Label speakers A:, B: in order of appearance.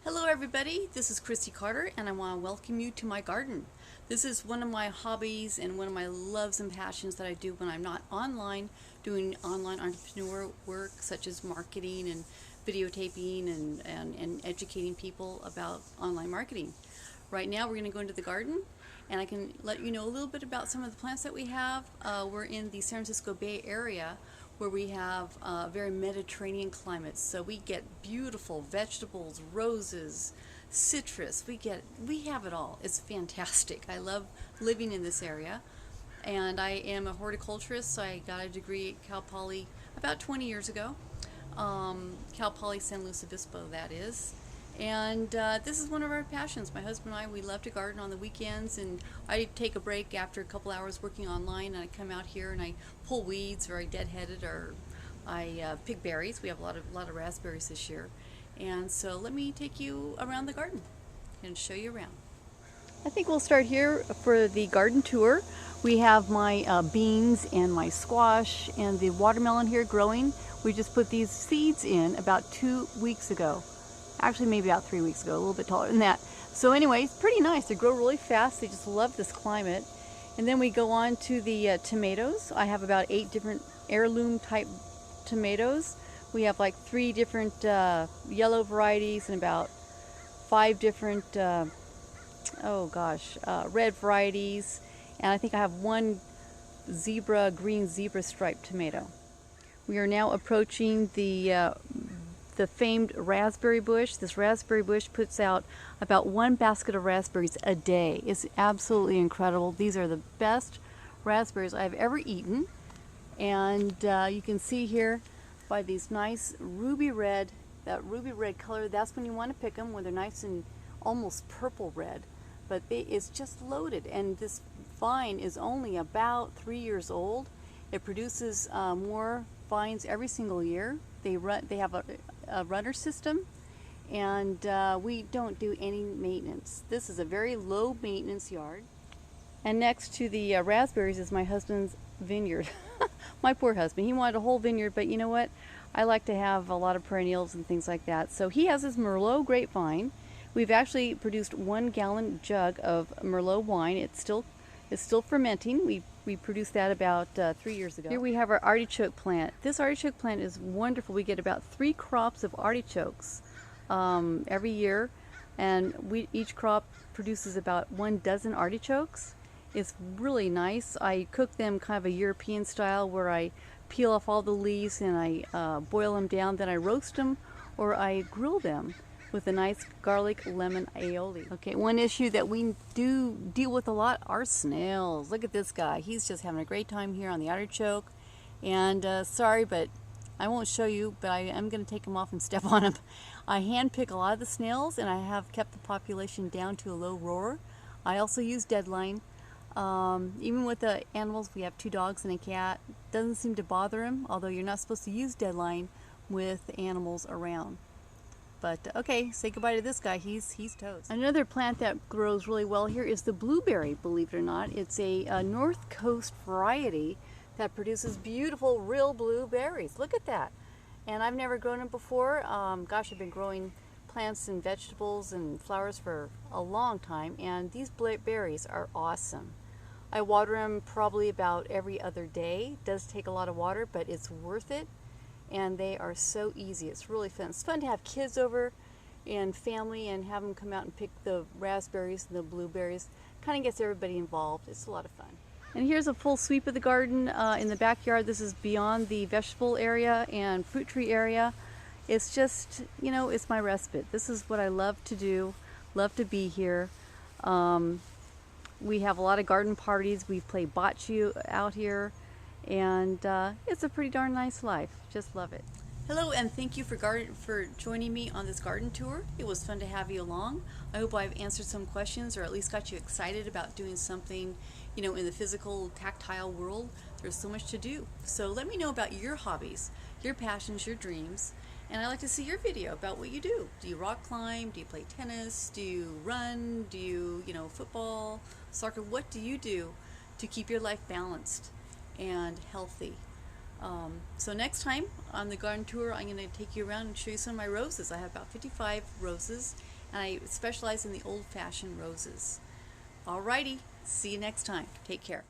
A: Hello everybody, this is Kristi Carter and I want to welcome you to my garden. This is one of my hobbies and one of my loves and passions that I do when I'm not online doing online entrepreneur work such as marketing and videotaping and educating people about online marketing. Right now we're going to go into the garden and I can let you know a little bit about some of the plants that we have. We're in the San Francisco Bay Area where we have very Mediterranean climates. So we get beautiful vegetables, roses, citrus. We have it all. It's fantastic. I love living in this area. And I am a horticulturist, so I got a degree at Cal Poly about 20 years ago. Cal Poly San Luis Obispo, that is. And this is one of our passions. My husband and I, we love to garden on the weekends, and I take a break after a couple hours working online, and I come out here and I pull weeds, or I deadheaded, or I pick berries. We have a lot of raspberries this year. And so let me take you around the garden and show you around. I think we'll start here for the garden tour. We have my beans and my squash and the watermelon here growing. We just put these seeds in about 2 weeks ago. Actually, maybe about 3 weeks ago, a little bit taller than that. So anyway, it's pretty nice. They grow really fast. They just love this climate. And then we go on to the tomatoes. I have about 8 different heirloom type tomatoes. We have like 3 different yellow varieties and about 5 different, red varieties. And I think I have 1 green zebra striped tomato. We are now approaching the famed raspberry bush. This raspberry bush puts out about 1 basket of raspberries a day. It's absolutely incredible. These are the best raspberries I've ever eaten. And you can see here by these nice ruby red, that ruby red color, that's when you want to pick them, when they're nice and almost purple red. But it's just loaded, and this vine is only about 3 years old. It produces more vines every single year. They have a runner system, and we don't do any maintenance. This is a very low maintenance yard. And next to the raspberries is my husband's vineyard. My poor husband, he wanted a whole vineyard, but you know what? I like to have a lot of perennials and things like that. So he has his Merlot grapevine. We've actually produced 1-gallon jug of Merlot wine. It's still fermenting. We produced that about 3 years ago. Here we have our artichoke plant. This artichoke plant is wonderful. We get about 3 crops of artichokes every year, and each crop produces about 1 dozen artichokes. It's really nice. I cook them kind of a European style, where I peel off all the leaves and I boil them down, then I roast them or I grill them with a nice garlic lemon aioli. Okay, one issue that we do deal with a lot are snails. Look at this guy. He's just having a great time here on the artichoke. And sorry, but I won't show you, but I am going to take him off and step on him. I hand pick a lot of the snails, and I have kept the population down to a low roar. I also use deadline. Even with the animals, we have 2 dogs and a cat. Doesn't seem to bother him, although you're not supposed to use deadline with animals around. But okay, say goodbye to this guy. He's toast. Another plant that grows really well here is the blueberry, believe it or not. It's a North Coast variety that produces beautiful real blueberries. Look at that. And I've never grown them before. Gosh, I've been growing plants and vegetables and flowers for a long time, and these berries are awesome. I water them probably about every other day. It does take a lot of water, but it's worth it. And they are so easy. It's really fun. It's fun to have kids over and family and have them come out and pick the raspberries and the blueberries. Kind of gets everybody involved. It's a lot of fun. And here's a full sweep of the garden in the backyard. This is beyond the vegetable area and fruit tree area. It's just, you know, it's my respite. This is what I love to do, love to be here. We have a lot of garden parties. We play bocce out here. And it's a pretty darn nice life. Just love it. Hello, and thank you for joining me on this garden tour. It was fun to have you along. I hope I've answered some questions, or at least got you excited about doing something, you know, in the physical, tactile world. There's so much to do. So let me know about your hobbies, your passions, your dreams, and I'd like to see your video about what you do. Do you rock climb? Do you play tennis? Do you run? Do you football, soccer? What do you do to keep your life balanced and healthy? So next time on the garden tour, I'm going to take you around and show you some of my roses. I have about 55 roses, and I specialize in the old-fashioned roses. Alrighty, see you next time. Take care.